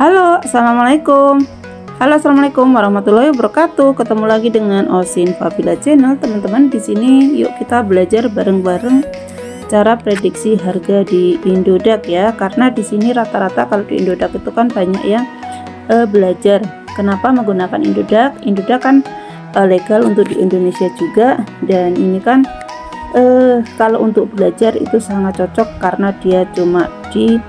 Halo, assalamualaikum. Halo, assalamualaikum warahmatullahi wabarakatuh. Ketemu lagi dengan Osin Fabila Channel, teman-teman. Di sini yuk kita belajar bareng-bareng cara prediksi harga di Indodax ya. Karena di sini rata-rata kalau di Indodax itu kan banyak yang belajar. Kenapa menggunakan Indodax? Indodax kan legal untuk di Indonesia juga, dan ini kan kalau untuk belajar itu sangat cocok karena dia cuma di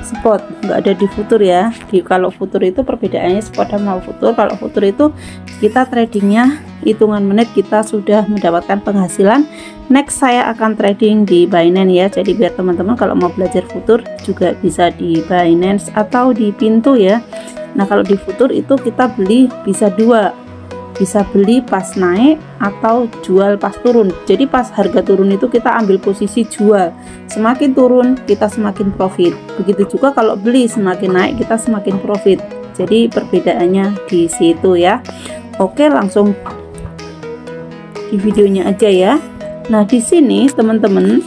spot, nggak ada di futur ya. Kalau futur itu perbedaannya spot sama futur. Kalau futur itu kita tradingnya hitungan menit kita sudah mendapatkan penghasilan. Next saya akan trading di Binance ya, jadi biar teman-teman kalau mau belajar futur juga bisa di Binance atau di Pintu ya. Nah kalau di futur itu kita beli bisa dua, bisa beli pas naik atau jual pas turun. Jadi pas harga turun itu kita ambil posisi jual, semakin turun kita semakin profit. Begitu juga kalau beli, semakin naik kita semakin profit. Jadi perbedaannya di situ ya. Oke, langsung di videonya aja ya. Nah di sini teman-teman,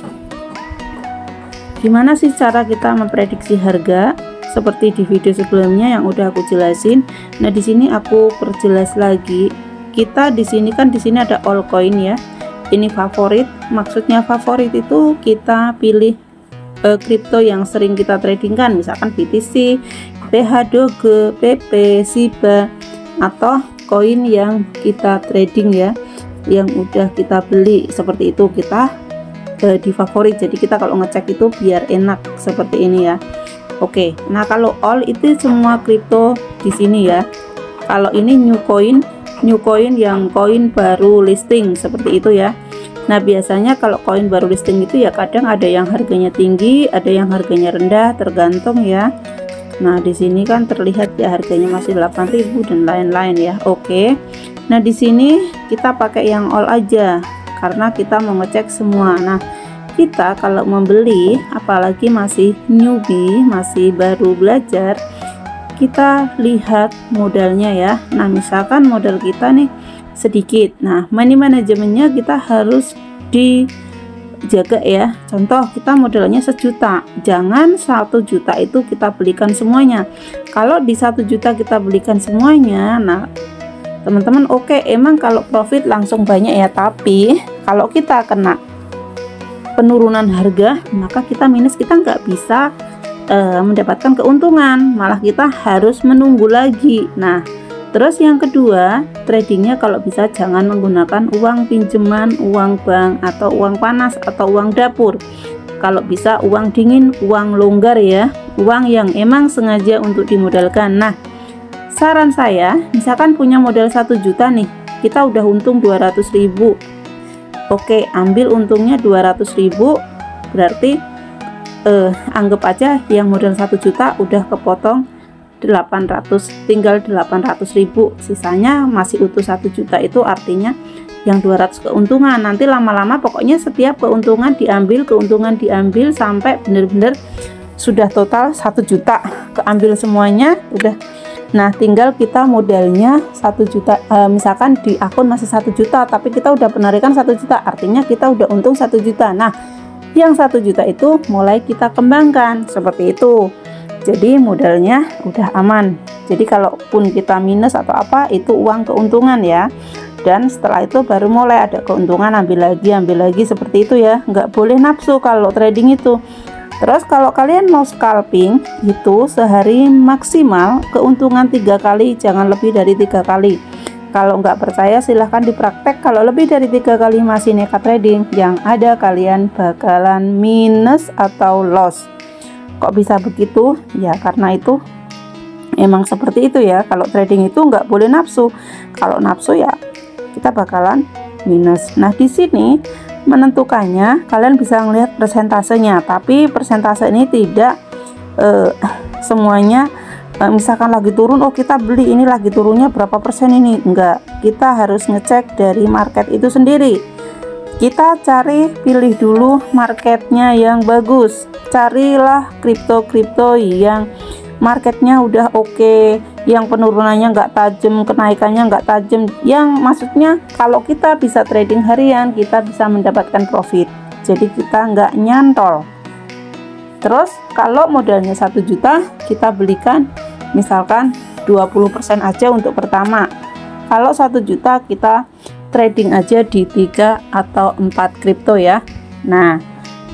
gimana sih cara kita memprediksi harga? Seperti di video sebelumnya yang udah aku jelasin. Nah di sini aku perjelas lagi. Kita di sini kan, di sini ada all coin ya. Ini favorit. Maksudnya favorit itu kita pilih kripto yang sering kita trading kan, misalkan BTC, PH, Doge, PP, Shiba, atau koin yang kita trading ya, yang udah kita beli. Seperti itu kita di favorit. Jadi kita kalau ngecek itu biar enak seperti ini ya. Oke, nah kalau all itu semua kripto di sini ya. Kalau ini new coin yang koin baru listing seperti itu ya. Nah biasanya kalau koin baru listing itu ya kadang ada yang harganya tinggi, ada yang harganya rendah, tergantung ya. Nah di sini kan terlihat ya harganya masih 8.000 dan lain-lain ya. Oke, nah di sini kita pakai yang all aja karena kita mau ngecek semua. Nah kita kalau membeli, apalagi masih newbie, masih baru belajar, kita lihat modalnya ya. Nah misalkan modal kita nih sedikit, nah money manajemennya kita harus dijaga ya. Contoh kita modalnya 1 juta, jangan 1 juta itu kita belikan semuanya. Kalau di 1 juta kita belikan semuanya, nah teman-teman oke, emang kalau profit langsung banyak ya. Tapi kalau kita kena penurunan harga, maka kita minus, kita nggak bisa mendapatkan keuntungan, malah kita harus menunggu lagi. Nah terus yang kedua, tradingnya kalau bisa jangan menggunakan uang pinjaman, uang bank, atau uang panas, atau uang dapur. Kalau bisa uang dingin, uang longgar ya, uang yang emang sengaja untuk dimodalkan. Nah saran saya, misalkan punya modal 1 juta nih, kita udah untung 200.000. Oke, ambil untungnya 200.000, berarti anggap aja yang modal 1 juta udah kepotong 800, tinggal 800.000, sisanya masih utuh 1 juta. Itu artinya yang 200 keuntungan. Nanti lama-lama pokoknya setiap keuntungan diambil sampai bener-bener sudah total 1 juta keambil semuanya udah. Nah tinggal kita modalnya 1 juta, misalkan di akun masih 1 juta tapi kita udah penarikan 1 juta, artinya kita udah untung 1 juta. Nah yang 1 juta itu mulai kita kembangkan seperti itu. Jadi modalnya udah aman. Jadi kalaupun kita minus atau apa, itu uang keuntungan ya. Dan setelah itu baru mulai ada keuntungan, ambil lagi seperti itu ya. Nggak boleh nafsu kalau trading itu. Terus kalau kalian mau scalping itu sehari maksimal keuntungan 3 kali, jangan lebih dari 3 kali. Kalau nggak percaya silahkan dipraktek. Kalau lebih dari 3 kali masih nekat trading, yang ada kalian bakalan minus atau loss. Kok bisa begitu? Ya karena itu emang seperti itu ya. Kalau trading itu nggak boleh nafsu. Kalau nafsu ya kita bakalan minus. Nah di sini menentukannya kalian bisa melihat persentasenya, tapi persentase ini tidak semuanya. Misalkan lagi turun, oh kita beli, ini lagi turunnya berapa persen ini, enggak. Kita harus ngecek dari market itu sendiri. Kita cari, pilih dulu marketnya yang bagus. Carilah kripto-kripto yang marketnya udah oke, yang penurunannya nggak tajam, kenaikannya nggak tajam, yang maksudnya kalau kita bisa trading harian kita bisa mendapatkan profit, jadi kita nggak nyantol. Terus kalau modalnya 1 juta kita belikan misalkan 20% aja untuk pertama. Kalau 1 juta kita trading aja di 3 atau 4 kripto ya. Nah,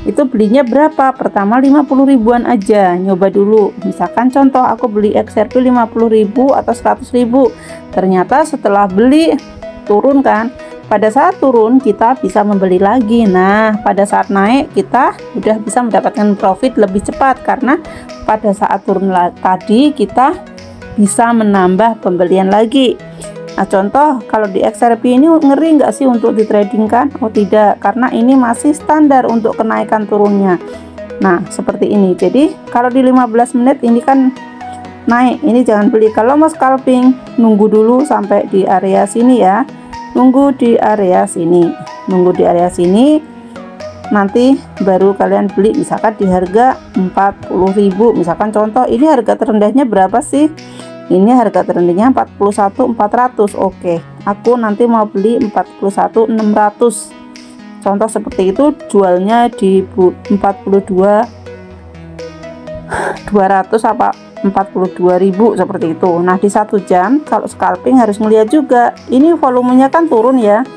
itu belinya berapa? Pertama 50 ribuan aja, nyoba dulu. Misalkan contoh aku beli XRP 50 ribu atau 100 ribu. Ternyata setelah beli turun kan. Pada saat turun kita bisa membeli lagi. Nah, pada saat naik kita udah bisa mendapatkan profit lebih cepat, karena pada saat turun tadi kita bisa menambah pembelian lagi. Nah, contoh kalau di XRP ini ngeri nggak sih untuk di trading kan? Oh tidak, karena ini masih standar untuk kenaikan turunnya. Nah, seperti ini. Jadi kalau di 15 menit ini kan naik, ini jangan beli. Kalau mau scalping, nunggu dulu sampai di area sini ya. Nunggu di area sini. Nunggu di area sini. Nanti baru kalian beli, misalkan di harga 40.000. Misalkan contoh, ini harga terendahnya berapa sih? Ini harga terendahnya 41.400. Oke, aku nanti mau beli 41.600. Contoh seperti itu, jualnya di 42.200 apa 42.000 seperti itu. Nah, di 1 jam kalau scalping harus melihat juga. Ini volumenya kan turun ya.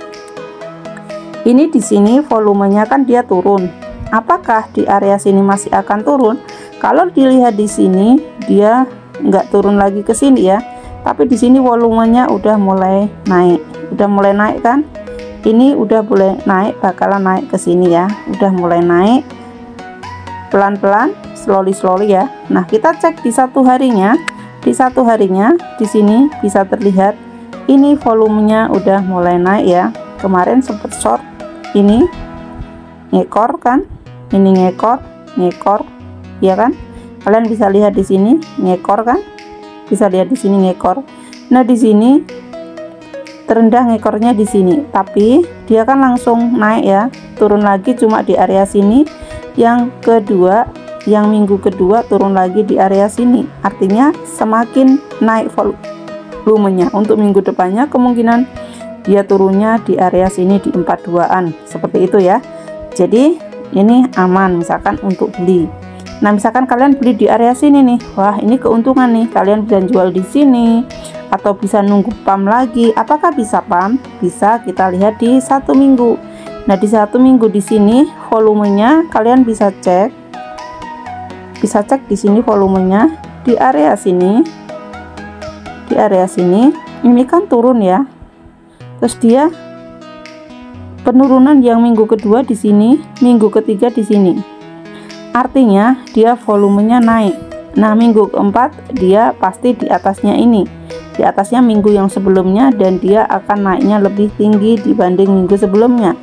Ini di sini volumenya kan dia turun. Apakah di area sini masih akan turun? Kalau dilihat di sini dia nggak turun lagi ke sini ya, tapi di sini volumenya udah mulai naik, kan? Ini udah boleh naik, bakalan naik ke sini ya, udah mulai naik pelan-pelan, slowly ya. Nah, kita cek di 1 harinya. Di 1 harinya di sini bisa terlihat ini volumenya udah mulai naik ya. Kemarin sempat short, ini ngekor kan, ini ngekor ya kan. Kalian bisa lihat di sini ngekor kan, bisa lihat di sini ngekor. Nah, di sini terendah ngekornya di sini, tapi dia kan langsung naik ya, turun lagi cuma di area sini. Yang kedua, yang minggu kedua turun lagi di area sini, artinya semakin naik volumenya. Untuk minggu depannya kemungkinan dia turunnya di area sini di 42-an seperti itu ya. Jadi ini aman misalkan untuk beli. Nah, misalkan kalian beli di area sini nih, wah ini keuntungan nih, kalian bisa jual di sini atau bisa nunggu pump lagi. Apakah bisa pump? Bisa, kita lihat di 1 minggu. Nah, di 1 minggu di sini volumenya kalian bisa cek di sini volumenya di area sini. Di area sini ini kan turun ya. Terus dia penurunan yang minggu kedua di sini, minggu ketiga di sini. Artinya dia volumenya naik. Nah, minggu keempat dia pasti di atasnya ini, di atasnya minggu yang sebelumnya, dan dia akan naiknya lebih tinggi dibanding minggu sebelumnya.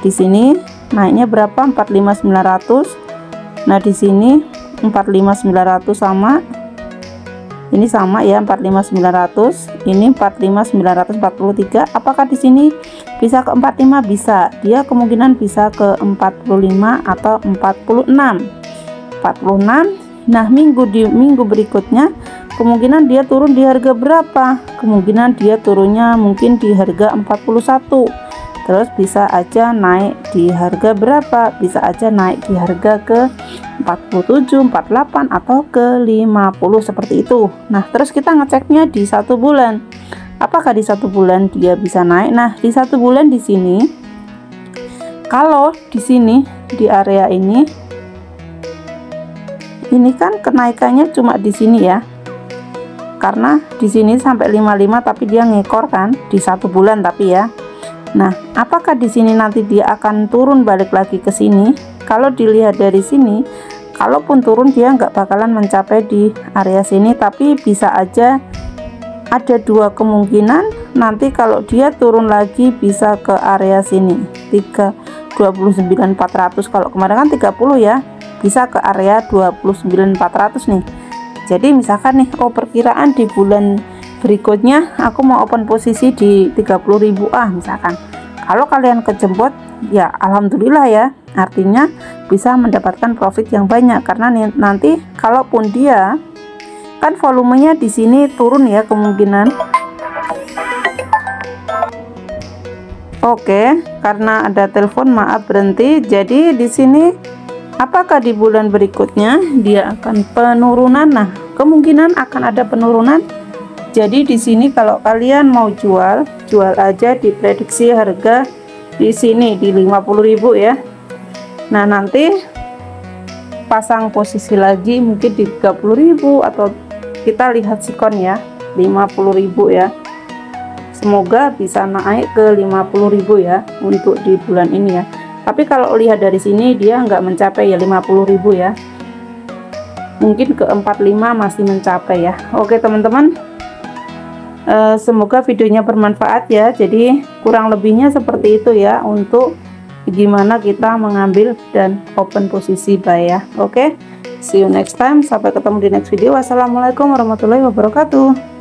Di sini naiknya berapa? 45.900. Nah, di sini 45.900 sama. Ini sama ya, 45.900. Ini 45.943. Apakah di sini bisa ke 45? Bisa. Dia kemungkinan bisa ke 45 atau 46. Nah, minggu berikutnya kemungkinan dia turun di harga berapa? Kemungkinan dia turunnya mungkin di harga 41. Terus bisa aja naik di harga berapa? Bisa aja naik di harga ke 47, 48 atau ke 50 seperti itu. Nah, terus kita ngeceknya di 1 bulan. Apakah di 1 bulan dia bisa naik? Nah, di 1 bulan di sini, kalau di sini di area ini kan kenaikannya cuma di sini ya. Karena di sini sampai 55, tapi dia ngekor kan di 1 bulan tapi ya. Nah, apakah di sini nanti dia akan turun balik lagi ke sini? Kalau dilihat dari sini, kalaupun turun dia nggak bakalan mencapai di area sini, tapi bisa aja ada 2 kemungkinan. Nanti kalau dia turun lagi bisa ke area sini 29.400. Kalau kemarin kan 30 ya, bisa ke area 29.400 nih. Jadi misalkan nih, oh perkiraan di bulan berikutnya aku mau open posisi di 30.000 misalkan. Kalau kalian kejemput ya alhamdulillah ya, artinya bisa mendapatkan profit yang banyak. Karena nanti kalaupun dia kan volumenya di sini turun ya kemungkinan. Oke, karena ada telepon maaf berhenti. Jadi di sini Apakah di bulan berikutnya dia akan penurunan? Nah, kemungkinan akan ada penurunan. Jadi di sini kalau kalian mau jual aja di prediksi harga di sini di 50.000 ya. Nah, nanti pasang posisi lagi mungkin di 30.000 atau kita lihat sikon ya 50.000 ya. Semoga bisa naik ke 50.000 ya untuk di bulan ini ya. Tapi kalau lihat dari sini dia nggak mencapai ya 50.000 ya. Mungkin ke 45 masih mencapai ya. Oke teman-teman. Semoga videonya bermanfaat ya. Jadi kurang lebihnya seperti itu ya untuk gimana kita mengambil dan open posisi buy ya. Oke, see you next time, sampai ketemu di next video. Wassalamualaikum warahmatullahi wabarakatuh.